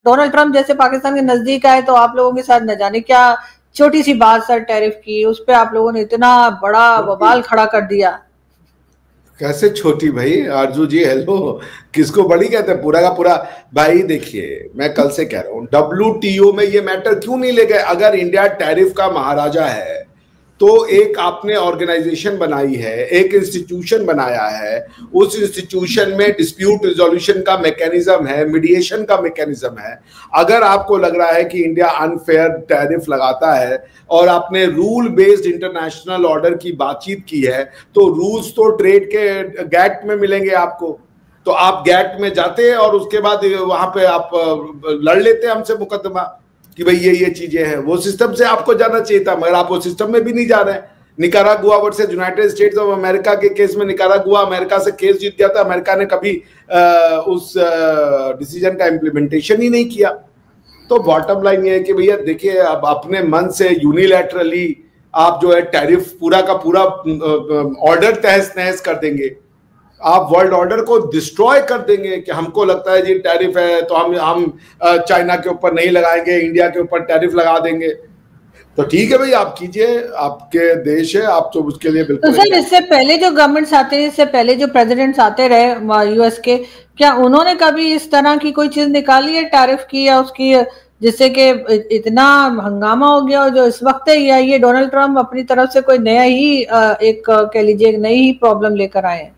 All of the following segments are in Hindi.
डोनाल्ड ट्रंप जैसे पाकिस्तान के नजदीक आए तो आप लोगों के साथ न जाने क्या छोटी सी बात सर टैरिफ की, उस पर आप लोगों ने इतना बड़ा बवाल खड़ा कर दिया। कैसे छोटी भाई? आरजू जी हेलो, किसको बड़ी कहते हैं? पूरा का पूरा भाई देखिए, मैं कल से कह रहा हूं WTO में ये मैटर क्यों नहीं ले गए? अगर इंडिया टैरिफ का महाराजा है तो एक आपने ऑर्गेनाइजेशन बनाई है, एक इंस्टीट्यूशन बनाया है, उस इंस्टीट्यूशन में डिस्प्यूट रिजोल्यूशन का मैकेनिज्म है, मीडिएशन का मैकेनिज्म है। अगर आपको लग रहा है कि इंडिया अनफेयर टैरिफ लगाता है और आपने रूल बेस्ड इंटरनेशनल ऑर्डर की बातचीत की है, तो रूल्स तो ट्रेड के गैट में मिलेंगे आपको, तो आप गैट में जाते हैं और उसके बाद वहां पे आप लड़ लेते हैं हमसे मुकदमा कि भाई ये चीजें हैं। वो सिस्टम से आपको जाना चाहिए था, मगर आप वो सिस्टम में भी नहीं जा रहे हैं। Nicaragua versus United states of America के केस में निकारागुआ अमेरिका से केस जीत गया था, अमेरिका ने कभी उस डिसीजन का इम्प्लीमेंटेशन ही नहीं किया। तो बॉटम लाइन ये है कि भैया देखिए, अब अपने मन से यूनिलैटरली आप जो है टैरिफ पूरा का पूरा ऑर्डर तहस नहस कर देंगे, आप वर्ल्ड ऑर्डर को डिस्ट्रॉय कर देंगे कि हमको लगता है जी टैरिफ है तो हम चाइना के ऊपर नहीं लगाएंगे, इंडिया के ऊपर टैरिफ लगा देंगे। तो ठीक है भाई, आप कीजिए, आपके देश है, आप तो उसके लिए बिल्कुल। तो सर इससे पहले जो गवर्नमेंट्स आते हैं, इससे पहले जो प्रेसिडेंट्स आते रहे यूएस के, क्या उन्होंने कभी इस तरह की कोई चीज निकाली है टैरिफ की या उसकी, जिससे कि इतना हंगामा हो गया? और जो इस वक्त है या ये डोनाल्ड ट्रंप अपनी तरफ से कोई नया ही एक कह लीजिए नई ही प्रॉब्लम लेकर आए हैं?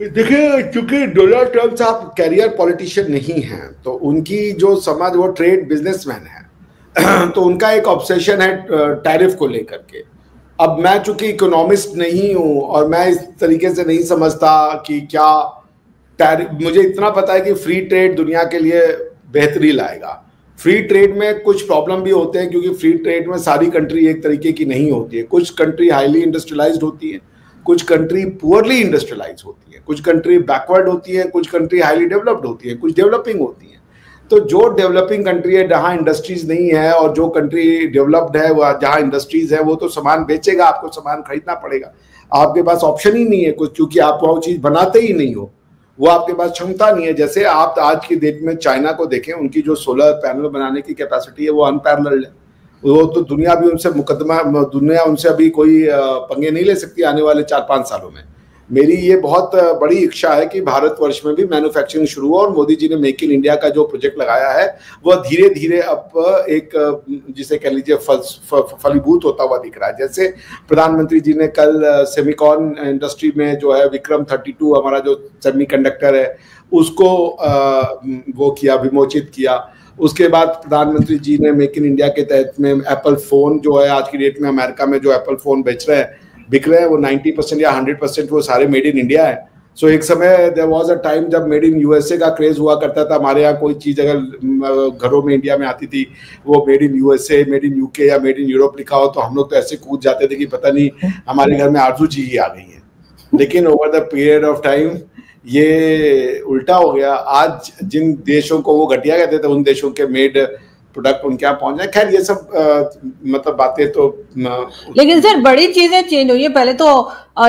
देखिए, क्योंकि डोनाल्ड ट्रंप साहब कैरियर पॉलिटिशियन नहीं हैं, तो उनकी जो समझ, वो ट्रेड बिजनेसमैन है तो उनका एक ऑब्सेशन है टैरिफ को लेकर के। अब मैं चूंकि इकोनॉमिस्ट नहीं हूं और मैं इस तरीके से नहीं समझता कि क्या टैरिफ, मुझे इतना पता है कि फ्री ट्रेड दुनिया के लिए बेहतरी लाएगा। फ्री ट्रेड में कुछ प्रॉब्लम भी होते हैं, क्योंकि फ्री ट्रेड में सारी कंट्री एक तरीके की नहीं होती है। कुछ कंट्री हाईली इंडस्ट्रियलाइज्ड होती है, कुछ कंट्री पुअरली इंडस्ट्रियलाइज होती है, कुछ कंट्री बैकवर्ड होती है, कुछ कंट्री हाईली डेवलप्ड होती है, कुछ डेवलपिंग होती है। तो जो डेवलपिंग कंट्री है जहाँ इंडस्ट्रीज नहीं है, और जो कंट्री डेवलप्ड है वह जहाँ इंडस्ट्रीज है, वो तो सामान बेचेगा, आपको सामान खरीदना पड़ेगा, आपके पास ऑप्शन ही नहीं है कुछ, क्योंकि आप वो चीज बनाते ही नहीं हो, वो आपके पास क्षमता नहीं है। जैसे आप आज की डेट में चाइना को देखें, उनकी जो सोलर पैनल बनाने की कैपेसिटी है वो अनपैरेलल्ड है। वो तो दुनिया भी उनसे दुनिया उनसे अभी कोई पंगे नहीं ले सकती आने वाले 4-5 सालों में। मेरी ये बहुत बड़ी इच्छा है कि भारतवर्ष में भी मैन्युफैक्चरिंग शुरू हो, और मोदी जी ने मेक इन इंडिया का जो प्रोजेक्ट लगाया है वह धीरे धीरे अब एक जिसे कह लीजिए फलीभूत होता हुआ दिख रहा है। जैसे प्रधानमंत्री जी ने कल सेमिकॉन इंडस्ट्री में जो है विक्रम 32 हमारा जो सेमीकंडक्टर है उसको वो किया, विमोचित किया। उसके बाद प्रधानमंत्री जी ने मेक इन इंडिया के तहत में एप्पल फोन जो है आज की डेट में अमेरिका में जो एप्पल फोन बिक रहे हैं वो 90% या 100% वो सारे मेड इन इंडिया है। सो एक समय देयर वाज अ टाइम जब मेड इन यूएसए का क्रेज हुआ करता था। हमारे यहाँ कोई चीज अगर घरों में इंडिया में आती थी, वो made in USA, made in UK या मेड इन यूरोप लिखा हो, तो हम लोग तो ऐसे कूद जाते थे कि पता नहीं हमारे घर में आरजू जी ही आ गई है। लेकिन over the period of time ये उल्टा हो गया। आज जिन देशों को वो घटिया कहते थे, उन देशों के मेड प्रोडक्ट उनके यहाँ पहुंच जाए। खैर ये सब मतलब बातें तो लेकिन सर बड़ी चीजें चेंज हुई है। पहले तो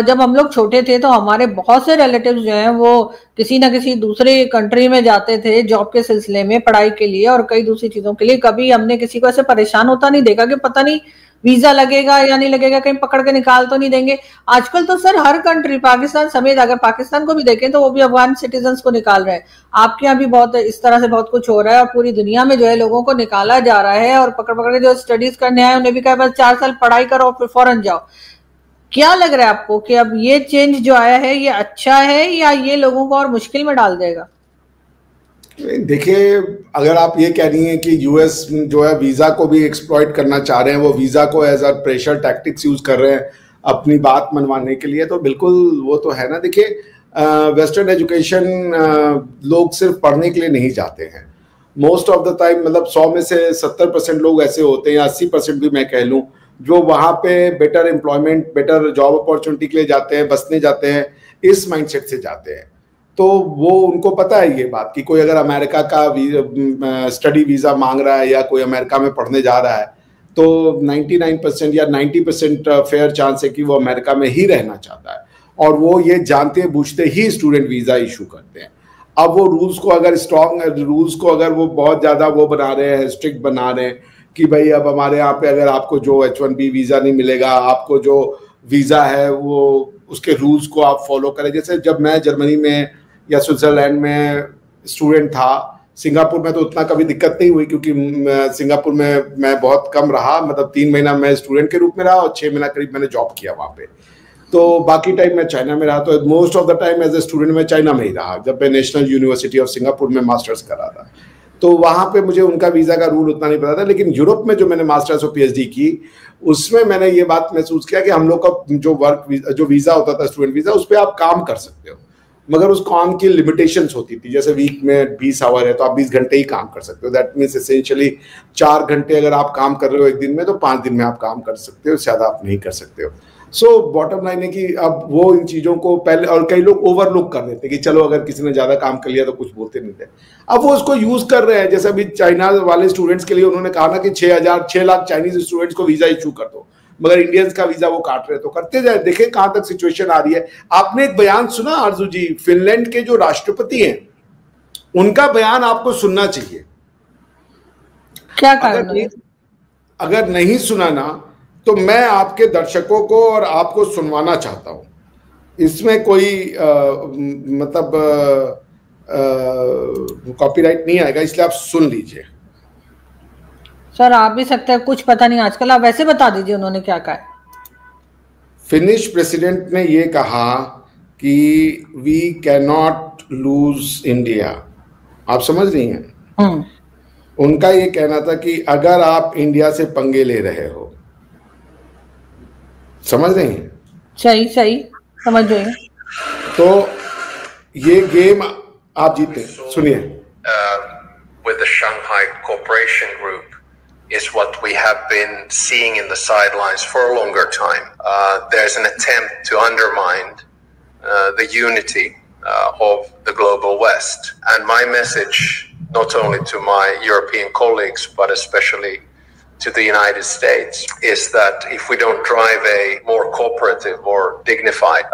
जब हम लोग छोटे थे तो हमारे बहुत से रिलेटिव्स जो हैं वो किसी ना किसी दूसरे कंट्री में जाते थे जॉब के सिलसिले में, पढ़ाई के लिए और कई दूसरी चीजों के लिए। कभी हमने किसी को ऐसे परेशान होता नहीं देखा कि पता नहीं वीजा लगेगा या नहीं लगेगा, कहीं पकड़ के निकाल तो नहीं देंगे। आजकल तो सर हर कंट्री, पाकिस्तान समेत, अगर पाकिस्तान को भी देखें तो वो भी अफगान सिटीजन्स को निकाल रहे हैं। आपके यहाँ भी बहुत इस तरह से बहुत कुछ हो रहा है और पूरी दुनिया में जो है लोगों को निकाला जा रहा है और पकड़ पकड़ के जो स्टडीज करने आए उन्हें भी कहा बस 4 साल पढ़ाई करो और फिर फौरन जाओ। क्या लग रहा है आपको कि अब ये चेंज जो आया है ये अच्छा है या ये लोगों को और मुश्किल में डाल देगा? देखिए, अगर आप ये कह रही हैं कि यूएस जो है वीजा को भी एक्सप्लॉइट करना चाह रहे हैं, वो वीजा को as a pressure tactics use कर रहे हैं अपनी बात मनवाने के लिए, तो बिल्कुल वो तो है ना। देखिए, वेस्टर्न एजुकेशन लोग सिर्फ पढ़ने के लिए नहीं जाते हैं। मोस्ट ऑफ द टाइम मतलब 100 में से 70% लोग ऐसे होते हैं, या 80% भी मैं कह लूँ, जो वहाँ पे better employment, better job opportunity के लिए जाते हैं, बसने जाते हैं, इस माइंडसेट से जाते हैं। तो वो उनको पता है ये बात कि कोई अगर अमेरिका का स्टडी वीज़ा मांग रहा है या कोई अमेरिका में पढ़ने जा रहा है, तो 99% या 90% फेयर चांस है कि वो अमेरिका में ही रहना चाहता है, और वो ये जानते बूझते ही स्टूडेंट वीज़ा इशू करते हैं। अब वो रूल्स को अगर वो बहुत ज्यादा वो बना रहे हैं, स्ट्रिक्ट बना रहे हैं कि भाई अब हमारे यहाँ पे अगर आपको जो H1B वीजा नहीं मिलेगा, आपको जो वीजा है वो उसके रूल्स को आप फॉलो करें। जैसे जब मैं जर्मनी में या स्विट्जरलैंड में स्टूडेंट था, सिंगापुर में तो उतना कभी दिक्कत नहीं हुई क्योंकि सिंगापुर में मैं बहुत कम रहा, मतलब 3 महीना मैं स्टूडेंट के रूप में रहा और 6 महीना करीब मैंने जॉब किया वहाँ पे। तो बाकी टाइम मैं चाइना में रहा, तो most of the time as a student मैं चाइना में ही रहा जब मैं नेशनल यूनिवर्सिटी ऑफ सिंगापुर में मास्टर्स कर रहा था। तो वहां पे मुझे उनका वीजा का रूल उतना नहीं पता था, लेकिन यूरोप में जो मैंने मास्टर्स और पीएचडी की उसमें मैंने ये बात महसूस किया कि हम लोग का जो वीजा होता था, स्टूडेंट वीजा, उस पर आप काम कर सकते हो, मगर उस काम की लिमिटेशंस होती थी। जैसे वीक में 20 आवर है तो आप 20 घंटे ही काम कर सकते हो। दैट मीन्स एसेंशियली 4 घंटे अगर आप काम कर रहे हो एक दिन में, तो 5 दिन में आप काम कर सकते हो, ज्यादा आप नहीं कर सकते हो। सो बॉटम लाइन है कि अब वो इन चीजों को पहले, और कई लोग ओवरलुक कर देते कि चलो अगर किसी ने ज्यादा काम कर लिया तो कुछ बोलते नहीं थे, अब वो उसको यूज कर रहे हैं। जैसे अभी चाइना वाले स्टूडेंट्स के लिए उन्होंने कहा ना कि 6 लाख चाइनीज स्टूडेंट्स को वीजा इशू कर दो, मगर इंडियंस का वीजा वो काट रहे, तो करते जाए, देखे कहां तक सिचुएशन आ रही है। आपने एक बयान सुना आरजू जी, फिनलैंड के जो राष्ट्रपति हैं उनका बयान आपको सुनना चाहिए। क्या अगर नहीं सुना ना तो मैं आपके दर्शकों को और आपको सुनवाना चाहता हूं। इसमें कोई मतलब कॉपीराइट नहीं आएगा, इसलिए आप सुन लीजिए। सर आप भी सकते हैं, कुछ पता नहीं आजकल, आप वैसे बता दीजिए उन्होंने क्या कहा। फिनिश प्रेसिडेंट ने ये कहा कि we can not lose India. आप समझ रही हैं? उनका ये कहना था कि अगर आप इंडिया से पंगे ले रहे हो, समझ रही हैं? सही समझ रही हैं। तो ये गेम आप जीते। सुनिए। With the Shanghai Cooperation Group is what we have been seeing in the sidelines for a longer time. There's an attempt to undermine the unity of the global West. And my message, not only to my European colleagues, but especially to the United States, is that if we don't drive a more cooperative or dignified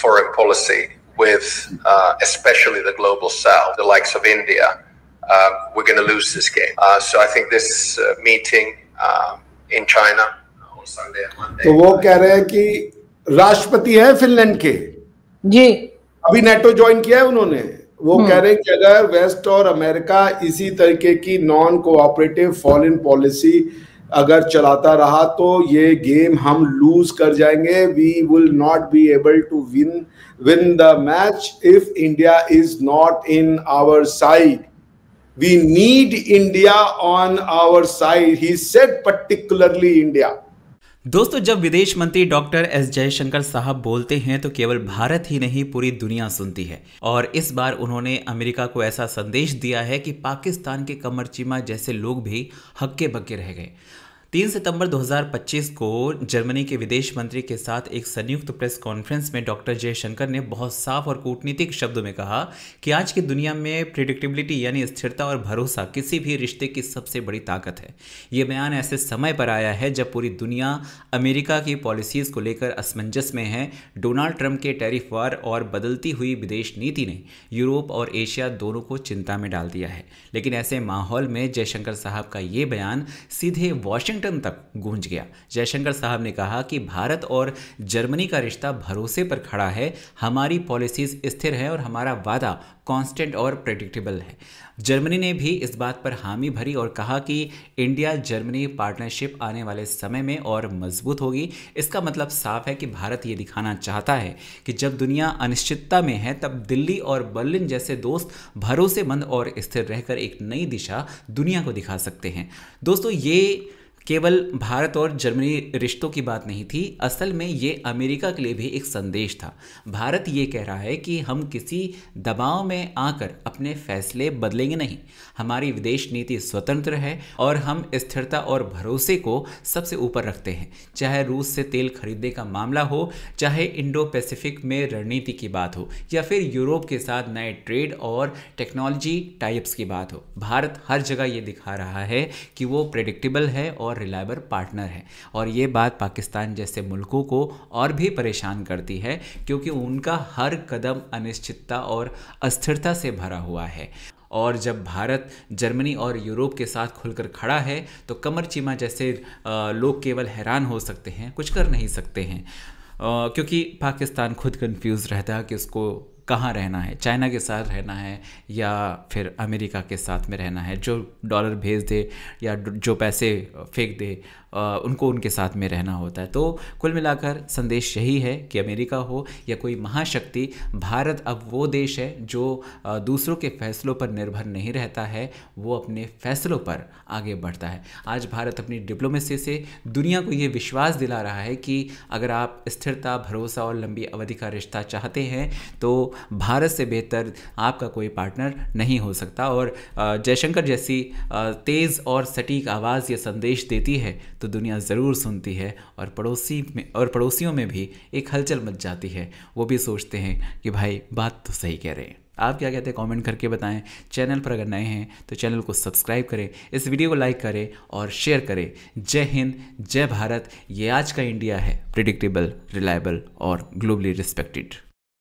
foreign policy with especially the global South, the likes of India, we're going to lose this game. So I think this meeting in China on Sunday and Monday. तो वो कह रहे हैं कि राष्ट्रपति है फिनलैंड के जी, अभी नेटो ज्वाइन किया है उन्होंने। वो कह रहे हैं कि अगर वेस्ट और अमेरिका इसी तरीके की नॉन कोऑपरेटिव फॉरेन पॉलिसी अगर चलाता रहा तो ये गेम हम लूज कर जाएंगे। We will not be able to win the match if India is not in our side. We need India on our side, he said, particularly India. दोस्तों, जब विदेश मंत्री डॉक्टर एस जयशंकर साहब बोलते हैं तो केवल भारत ही नहीं पूरी दुनिया सुनती है। और इस बार उन्होंने अमेरिका को ऐसा संदेश दिया है कि पाकिस्तान के कमर चीमा जैसे लोग भी हक्के बक्के रह गए। 3 सितंबर 2025 को जर्मनी के विदेश मंत्री के साथ एक संयुक्त प्रेस कॉन्फ्रेंस में डॉक्टर जयशंकर ने बहुत साफ और कूटनीतिक शब्दों में कहा कि आज की दुनिया में प्रिडिक्टेबिलिटी यानी स्थिरता और भरोसा किसी भी रिश्ते की सबसे बड़ी ताकत है। ये बयान ऐसे समय पर आया है जब पूरी दुनिया अमेरिका की पॉलिसीज़ को लेकर असमंजस में है। डोनाल्ड ट्रंप के टैरिफ वार और बदलती हुई विदेश नीति ने यूरोप और एशिया दोनों को चिंता में डाल दिया है। लेकिन ऐसे माहौल में जयशंकर साहब का ये बयान सीधे वाशिंगटन तक गूंज गया। जयशंकर साहब ने कहा कि भारत और जर्मनी का रिश्ता भरोसे पर खड़ा है, हमारी पॉलिसीज स्थिर है और हमारा वादा कांस्टेंट और प्रेडिक्टेबल है। जर्मनी ने भी इस बात पर हामी भरी और कहा कि इंडिया जर्मनी पार्टनरशिप आने वाले समय में और मजबूत होगी। इसका मतलब साफ है कि भारत ये दिखाना चाहता है कि जब दुनिया अनिश्चितता में है तब दिल्ली और बर्लिन जैसे दोस्त भरोसेमंद और स्थिर रहकर एक नई दिशा दुनिया को दिखा सकते हैं। दोस्तों, ये केवल भारत और जर्मनी रिश्तों की बात नहीं थी, असल में ये अमेरिका के लिए भी एक संदेश था। भारत ये कह रहा है कि हम किसी दबाव में आकर अपने फैसले बदलेंगे नहीं, हमारी विदेश नीति स्वतंत्र है और हम स्थिरता और भरोसे को सबसे ऊपर रखते हैं। चाहे रूस से तेल खरीदने का मामला हो, चाहे इंडो पैसिफिक में रणनीति की बात हो, या फिर यूरोप के साथ नए ट्रेड और टेक्नोलॉजी टाइप्स की बात हो, भारत हर जगह ये दिखा रहा है कि वो प्रेडिक्टेबल है और और रिलायबल पार्टनर है। और ये बात पाकिस्तान जैसे मुल्कों को और भी परेशान करती है, क्योंकि उनका हर कदम अनिश्चितता और अस्थिरता से भरा हुआ है। और जब भारत जर्मनी और यूरोप के साथ खुलकर खड़ा है तो कमर चीमा जैसे लोग केवल हैरान हो सकते हैं, कुछ कर नहीं सकते हैं, क्योंकि पाकिस्तान खुद कंफ्यूज रहता है कि उसको कहाँ रहना है, चाइना के साथ रहना है या फिर अमेरिका के साथ में रहना है, जो डॉलर भेज दे या जो पैसे फेंक दे उनको उनके साथ में रहना होता है। तो कुल मिलाकर संदेश यही है कि अमेरिका हो या कोई महाशक्ति, भारत अब वो देश है जो दूसरों के फैसलों पर निर्भर नहीं रहता है, वो अपने फैसलों पर आगे बढ़ता है। आज भारत अपनी डिप्लोमेसी से दुनिया को ये विश्वास दिला रहा है कि अगर आप स्थिरता, भरोसा और लंबी अवधि का रिश्ता चाहते हैं तो भारत से बेहतर आपका कोई पार्टनर नहीं हो सकता। और जयशंकर जैसी तेज़ और सटीक आवाज़ ये संदेश देती है तो दुनिया ज़रूर सुनती है, और पड़ोसियों में भी एक हलचल मच जाती है। वो भी सोचते हैं कि भाई बात तो सही कह रहे हैं। आप क्या कहते हैं कमेंट करके बताएं। चैनल पर अगर नए हैं तो चैनल को सब्सक्राइब करें, इस वीडियो को लाइक करें और शेयर करें। जय हिंद, जय भारत। ये आज का इंडिया है, प्रिडिक्टेबल, रिलायबल और ग्लोबली रिस्पेक्टेड।